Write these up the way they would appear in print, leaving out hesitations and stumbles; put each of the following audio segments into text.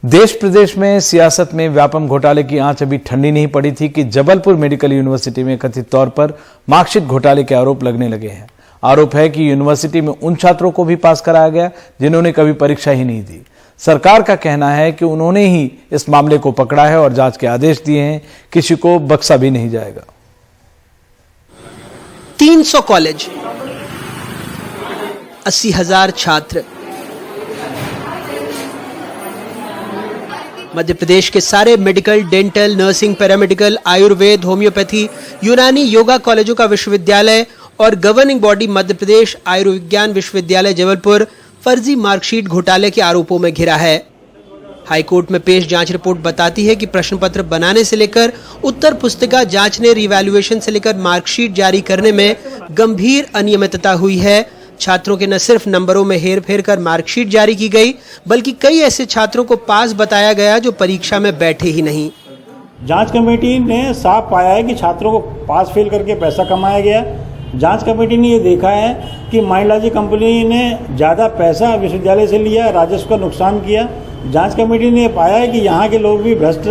देश प्रदेश में सियासत में व्यापम घोटाले की आंच अभी ठंडी नहीं पड़ी थी कि जबलपुर मेडिकल यूनिवर्सिटी में कथित तौर पर मार्कशीट घोटाले के आरोप लगने लगे हैं। आरोप है कि यूनिवर्सिटी में उन छात्रों को भी पास कराया गया जिन्होंने कभी परीक्षा ही नहीं दी। सरकार का कहना है कि उन्होंने ही इस मामले को पकड़ा है और जांच के आदेश दिए हैं, किसी को बख्शा भी नहीं जाएगा। 300 कॉलेज, 80,000 छात्र, मध्य प्रदेश के सारे medical, dental, nursing, paramedical, Ayurveda, homeopathy, यूनानी, योगा कॉलेजों का विश्वविद्यालय और गवर्निंग बॉडी मध्य प्रदेश आयुर्विज्ञान विश्वविद्यालय जबलपुर फर्जी मार्कशीट घोटाले के आरोपों में घिरा है। हाईकोर्ट में पेश जांच रिपोर्ट बताती है कि प्रश्न पत्र बनाने से लेकर उत्तर पुस्तिका जांचने, रिवैल्यूएशन से लेकर मार्कशीट जारी करने में गंभीर अनियमितता हुई है। छात्रों के न सिर्फ नंबरों में हेरफेर कर मार्कशीट जारी की गई, बल्कि कई ऐसे छात्रों को पास बताया गया जो परीक्षा में बैठे ही नहीं। जांच कमेटी ने साफ पाया है कि छात्रों को पास फेल करके पैसा कमाया गया। जांच कमेटी ने ये देखा है कि माइंडलॉजी कंपनी ने ज़्यादा पैसा विश्वविद्यालय से लिया, राजस्व का नुकसान किया। जांच कमेटी ने पाया है कि यहाँ के लोग भी भ्रष्ट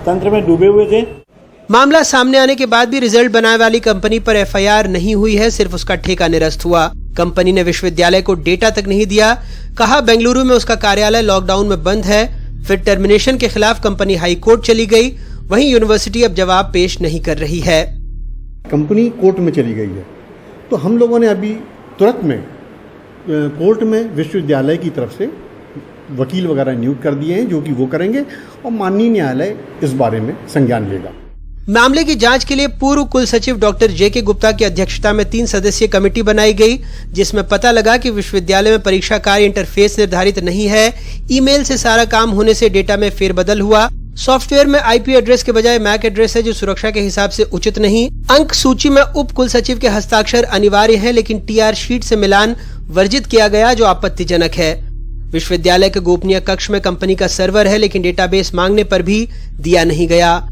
तंत्र में डूबे हुए थे। मामला सामने आने के बाद भी रिजल्ट बनाने वाली कंपनी पर एफआईआर नहीं हुई है, सिर्फ उसका ठेका निरस्त हुआ। कंपनी ने विश्वविद्यालय को डेटा तक नहीं दिया, कहा बेंगलुरु में उसका कार्यालय लॉकडाउन में बंद है। फिर टर्मिनेशन के खिलाफ कंपनी हाई कोर्ट चली गई। वहीं यूनिवर्सिटी अब जवाब पेश नहीं कर रही है। कंपनी कोर्ट में चली गई है, तो हम लोगों ने अभी तुरंत में कोर्ट में विश्वविद्यालय की तरफ से वकील वगैरह नियुक्त कर दिए हैं, जो कि वो करेंगे और माननीय न्यायालय इस बारे में संज्ञान लेगा। मामले की जांच के लिए पूर्व कुल सचिव डॉक्टर जेके गुप्ता की अध्यक्षता में 3 सदस्यीय कमेटी बनाई गई, जिसमें पता लगा कि विश्वविद्यालय में परीक्षा कार्य इंटरफेस निर्धारित नहीं है। ईमेल से सारा काम होने से डेटा में फेरबदल हुआ। सॉफ्टवेयर में आईपी एड्रेस के बजाय मैक एड्रेस है, जो सुरक्षा के हिसाब से उचित नहीं। अंक सूची में उप कुल सचिव के हस्ताक्षर अनिवार्य है, लेकिन टीआर शीट से मिलान वर्जित किया गया, जो आपत्तिजनक है। विश्वविद्यालय के गोपनीय कक्ष में कंपनी का सर्वर है, लेकिन डेटाबेस मांगने पर भी दिया नहीं गया।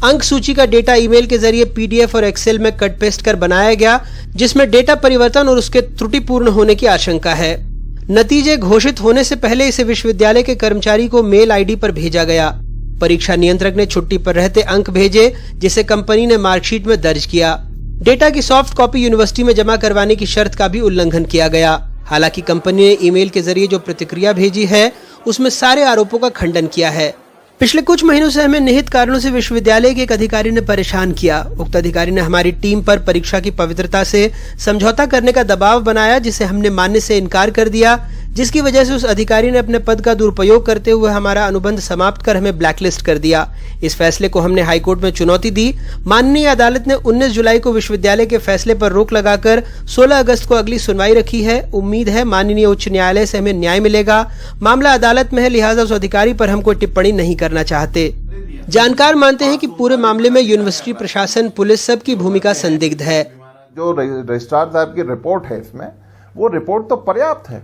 अंक सूची का डेटा ईमेल के जरिए पीडीएफ और एक्सेल में कट पेस्ट कर बनाया गया, जिसमें डेटा परिवर्तन और उसके त्रुटिपूर्ण होने की आशंका है। नतीजे घोषित होने से पहले इसे विश्वविद्यालय के कर्मचारी को मेल आईडी पर भेजा गया। परीक्षा नियंत्रक ने छुट्टी पर रहते अंक भेजे, जिसे कंपनी ने मार्कशीट में दर्ज किया। डेटा की सॉफ्ट कॉपी यूनिवर्सिटी में जमा करवाने की शर्त का भी उल्लंघन किया गया। हालांकि कंपनी ने ईमेल के जरिए जो प्रतिक्रिया भेजी है, उसमें सारे आरोपों का खंडन किया है। पिछले कुछ महीनों से हमें निहित कारणों से विश्वविद्यालय के एक अधिकारी ने परेशान किया। उक्त अधिकारी ने हमारी टीम पर परीक्षा की पवित्रता से समझौता करने का दबाव बनाया, जिसे हमने मानने से इनकार कर दिया, जिसकी वजह से उस अधिकारी ने अपने पद का दुरुपयोग करते हुए हमारा अनुबंध समाप्त कर हमें ब्लैकलिस्ट कर दिया। इस फैसले को हमने हाईकोर्ट में चुनौती दी। माननीय अदालत ने 19 जुलाई को विश्वविद्यालय के फैसले पर रोक लगाकर 16 अगस्त को अगली सुनवाई रखी है। उम्मीद है माननीय उच्च न्यायालय से हमें न्याय मिलेगा। मामला अदालत में है, लिहाजा उस अधिकारी पर हम कोई टिप्पणी नहीं करना चाहते। जानकार मानते हैं कि पूरे मामले में यूनिवर्सिटी प्रशासन, पुलिस सबकी भूमिका संदिग्ध है। जो रजिस्ट्रार साहब की रिपोर्ट है इसमें, वो रिपोर्ट तो पर्याप्त है।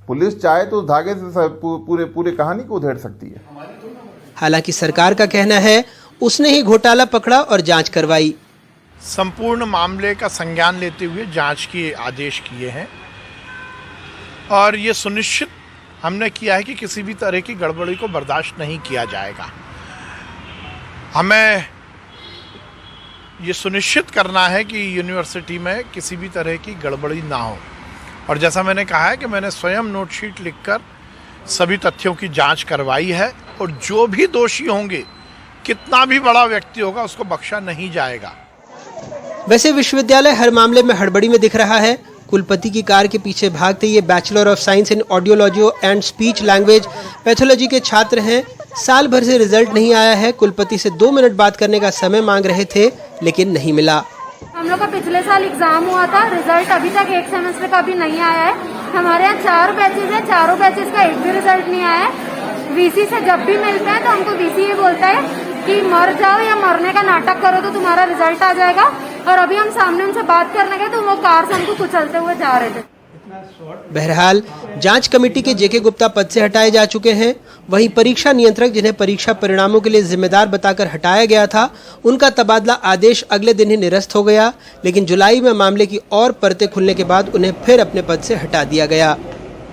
पुलिस चाहे तो धागे से पूरे कहानी को उधेड़ सकती है। हालांकि सरकार का कहना है उसने ही घोटाला पकड़ा और जांच करवाई। संपूर्ण मामले का संज्ञान लेते हुए जांच के आदेश किए हैं और ये सुनिश्चित हमने किया है कि किसी भी तरह की गड़बड़ी को बर्दाश्त नहीं किया जाएगा। हमें ये सुनिश्चित करना है कि यूनिवर्सिटी में किसी भी तरह की गड़बड़ी ना हो, और जैसा मैंने कहा है कि मैंने स्वयं नोटशीट लिखकर सभी तथ्यों की जांच करवाई है, और जो भी दोषी होंगे, कितना भी बड़ा व्यक्ति होगा, उसको बख्शा नहीं जाएगा। वैसे विश्वविद्यालय हर मामले में हड़बड़ी में दिख रहा है। कुलपति की कार के पीछे भागते ये bachelor of science in audiology and speech language pathology के छात्र हैं। साल भर से रिजल्ट नहीं आया है। कुलपति से 2 मिनट बात करने का समय मांग रहे थे, लेकिन नहीं मिला। हम लोग का पिछले साल एग्जाम हुआ था, रिजल्ट अभी तक एक सेमेस्टर का भी नहीं आया है। हमारे यहाँ 4 बैचेज है, चारों बैचेज का एक भी रिजल्ट नहीं आया है। वीसी से जब भी मिलते हैं तो हमको वीसी ये बोलता है कि मर जाओ या मरने का नाटक करो तो तुम्हारा रिजल्ट आ जाएगा। और अभी हम सामने उनसे बात करने गए तो वो कार से हमको कुचलते हुए जा रहे थे। बहरहाल जांच कमेटी के जेके गुप्ता पद से हटाए जा चुके हैं। वहीं परीक्षा नियंत्रक, जिन्हें परीक्षा परिणामों के लिए जिम्मेदार बताकर हटाया गया था, उनका तबादला आदेश अगले दिन ही निरस्त हो गया। लेकिन जुलाई में मामले की और परतें खुलने के बाद उन्हें फिर अपने पद से हटा दिया गया।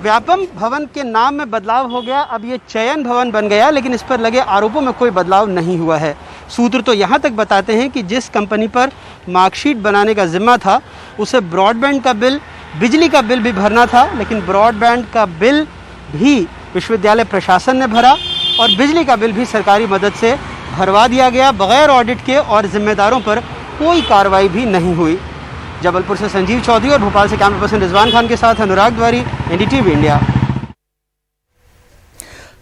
व्यापम भवन के नाम में बदलाव हो गया, अब ये चयन भवन बन गया, लेकिन इस पर लगे आरोपों में कोई बदलाव नहीं हुआ है। सूत्र तो यहाँ तक बताते हैं कि जिस कंपनी पर मार्कशीट बनाने का जिम्मा था उसे ब्रॉडबैंड का बिल, बिजली का बिल भी भरना था, लेकिन ब्रॉडबैंड का बिल भी विश्वविद्यालय प्रशासन ने भरा और बिजली का बिल भी सरकारी मदद से भरवा दिया गया बगैर ऑडिट के, और जिम्मेदारों पर कोई कार्रवाई भी नहीं हुई। जबलपुर से संजीव चौधरी और भोपाल से कैमरा पर्सन रिजवान खान के साथ अनुराग द्वारी, एनडीटीवी इंडिया।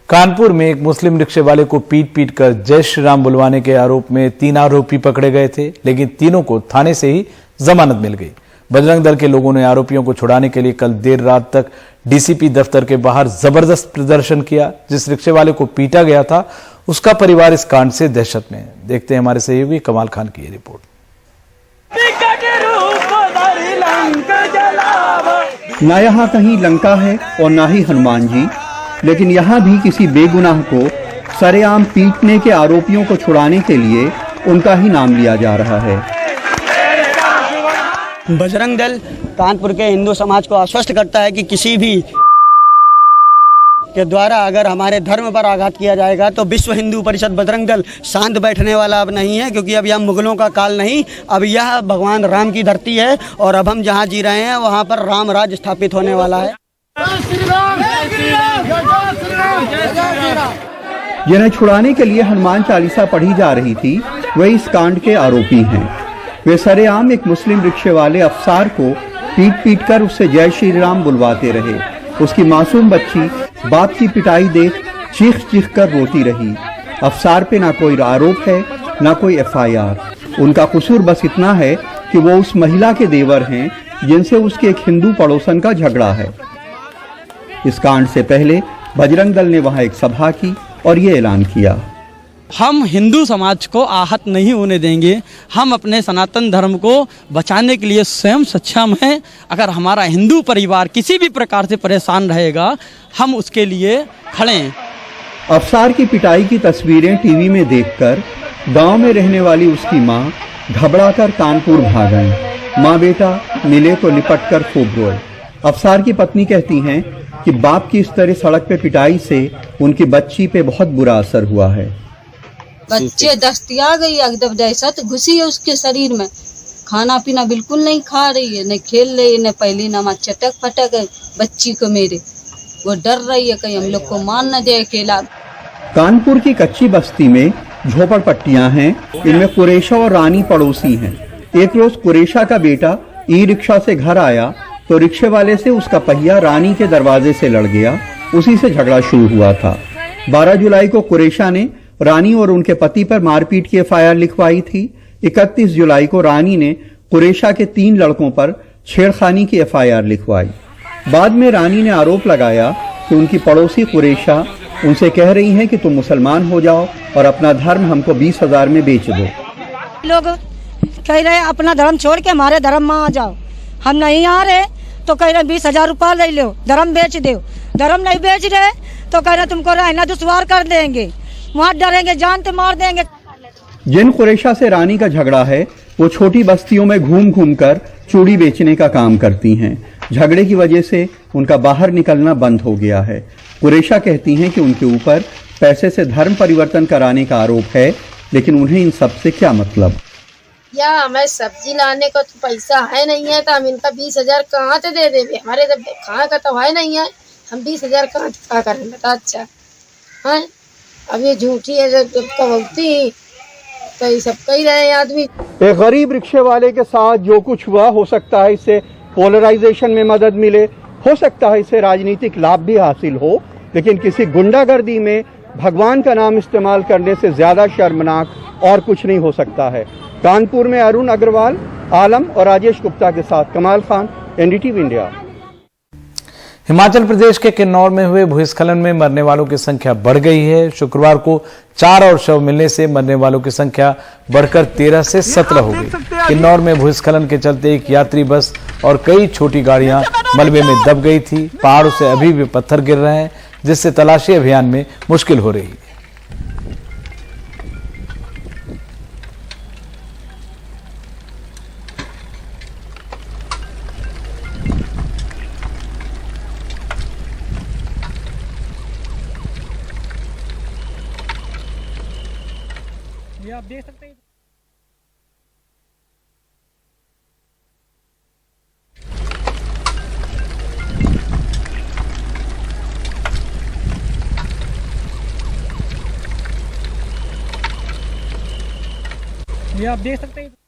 कानपुर में एक मुस्लिम रिक्शे वाले को पीट पीट कर जय श्री राम बुलवाने के आरोप में 3 आरोपी पकड़े गए थे, लेकिन तीनों को थाने से ही जमानत मिल गई। बजरंग दल के लोगों ने आरोपियों को छुड़ाने के लिए कल देर रात तक डीसीपी दफ्तर के बाहर जबरदस्त प्रदर्शन किया। जिस रिक्शे वाले को पीटा गया था उसका परिवार इस कांड से दहशत में है। देखते हैं हमारे सहयोगी कमाल खान की ये रिपोर्ट। ना यहाँ कहीं लंका है और ना ही हनुमान जी, लेकिन यहाँ भी किसी बेगुनाह को सरेआम पीटने के आरोपियों को छुड़ाने के लिए उनका ही नाम लिया जा रहा है। बजरंग दल कानपुर के हिंदू समाज को आश्वस्त करता है कि किसी भी के द्वारा अगर हमारे धर्म पर आघात किया जाएगा तो विश्व हिंदू परिषद बजरंग दल शांत बैठने वाला अब नहीं है, क्योंकि अब यह मुगलों का काल नहीं, अब यह भगवान राम की धरती है और अब हम जहां जी रहे हैं वहां पर राम राज्य स्थापित होने वाला है। जिन्हें छुड़ाने के लिए हनुमान चालीसा पढ़ी जा रही थी वे इस कांड के आरोपी हैं। वे सरेआम एक मुस्लिम रिक्शे वाले अफसार को पीट पीट कर उससे जय श्री राम बुलवाते रहे। उसकी मासूम बच्ची बाप की पिटाई देख चीख चीख कर रोती रही। अफसार पे ना कोई आरोप है ना कोई एफआईआर। उनका कसूर बस इतना है कि वो उस महिला के देवर हैं जिनसे उसके एक हिंदू पड़ोसन का झगड़ा है। इस कांड से पहले बजरंग दल ने वहां एक सभा की और ये ऐलान किया, हम हिंदू समाज को आहत नहीं होने देंगे। हम अपने सनातन धर्म को बचाने के लिए स्वयं सक्षम हैं। अगर हमारा हिंदू परिवार किसी भी प्रकार से परेशान रहेगा हम उसके लिए खड़े हैं। अफसार की पिटाई की तस्वीरें टीवी में देखकर गांव में रहने वाली उसकी मां घबराकर कानपुर भाग गई। मां बेटा मिले तो लिपट कर खूब रोए। अफसार की पत्नी कहती हैं कि बाप की इस तरह सड़क पे पिटाई से उनकी बच्ची पे बहुत बुरा असर हुआ है। बच्चे दस्तिया गई, एकदम दहशत घुसी है उसके शरीर में। खाना पीना बिल्कुल नहीं खा रही है, न खेल रही है, न पहली नमाज चटक फटक है बच्ची को मेरे। वो डर रही है कहीं हम लोग को मान न दे अकेला। कानपुर की कच्ची बस्ती में झोपड़पट्टियां हैं। इनमें कुरेशा और रानी पड़ोसी हैं। एक रोज कुरेशा का बेटा ई रिक्शा से घर आया तो रिक्शे वाले से उसका पहिया रानी के दरवाजे से लड़ गया। उसी से झगड़ा शुरू हुआ था। 12 जुलाई को कुरेशा ने रानी और उनके पति पर मारपीट की एफआईआर लिखवाई थी। 31 जुलाई को रानी ने कुरेशा के 3 लड़कों पर छेड़खानी की एफआईआर लिखवाई। बाद में रानी ने आरोप लगाया कि उनकी पड़ोसी कुरेशा उनसे कह रही है कि तुम मुसलमान हो जाओ और अपना धर्म हमको 20,000 में बेच दो। लोग कह रहे अपना धर्म छोड़ के हमारे धर्म में आ जाओ। हम नहीं आ रहे तो कह रहे 20,000 रुपया ले लो, धर्म बेच दो। धर्म नहीं बेच रहे तो कह रहे तुमको रहना दुश्वार कर देंगे, वहाँ डरेंगे, जान तो मार देंगे। जिन कुरेशा से रानी का झगड़ा है वो छोटी बस्तियों में घूम घूम कर चूड़ी बेचने का काम करती हैं। झगड़े की वजह से उनका बाहर निकलना बंद हो गया है। कुरेशा कहती हैं कि उनके ऊपर पैसे से धर्म परिवर्तन कराने का आरोप है, लेकिन उन्हें इन सब से क्या मतलब। या हमें सब्जी लाने को तो पैसा है नहीं है तो हम इनका 20,000 कहाँ से दे देंगे। हमारे जब खाने का तो है नहीं है, हम 20,000 कहाँ करें बता। अच्छा है अब ये झूठी है जब कबूती तो ये सब कही रहे हैं आदमी। एक गरीब रिक्शे वाले के साथ जो कुछ हुआ, हो सकता है इससे पोलराइजेशन में मदद मिले, हो सकता है इससे राजनीतिक लाभ भी हासिल हो, लेकिन किसी गुंडागर्दी में भगवान का नाम इस्तेमाल करने से ज्यादा शर्मनाक और कुछ नहीं हो सकता है। कानपुर में अरुण अग्रवाल, आलम और राजेश गुप्ता के साथ कमाल खान, एनडीटीवी इंडिया। हिमाचल प्रदेश के किन्नौर में हुए भूस्खलन में मरने वालों की संख्या बढ़ गई है। शुक्रवार को 4 और शव मिलने से मरने वालों की संख्या बढ़कर 13 से 17 हो गई। किन्नौर में भूस्खलन के चलते एक यात्री बस और कई छोटी गाड़ियां मलबे में दब गई थी। पहाड़ों से अभी भी पत्थर गिर रहे हैं, जिससे तलाशी अभियान में मुश्किल हो रही है। ये आप देख सकते हैं। ये आप देख सकते हैं।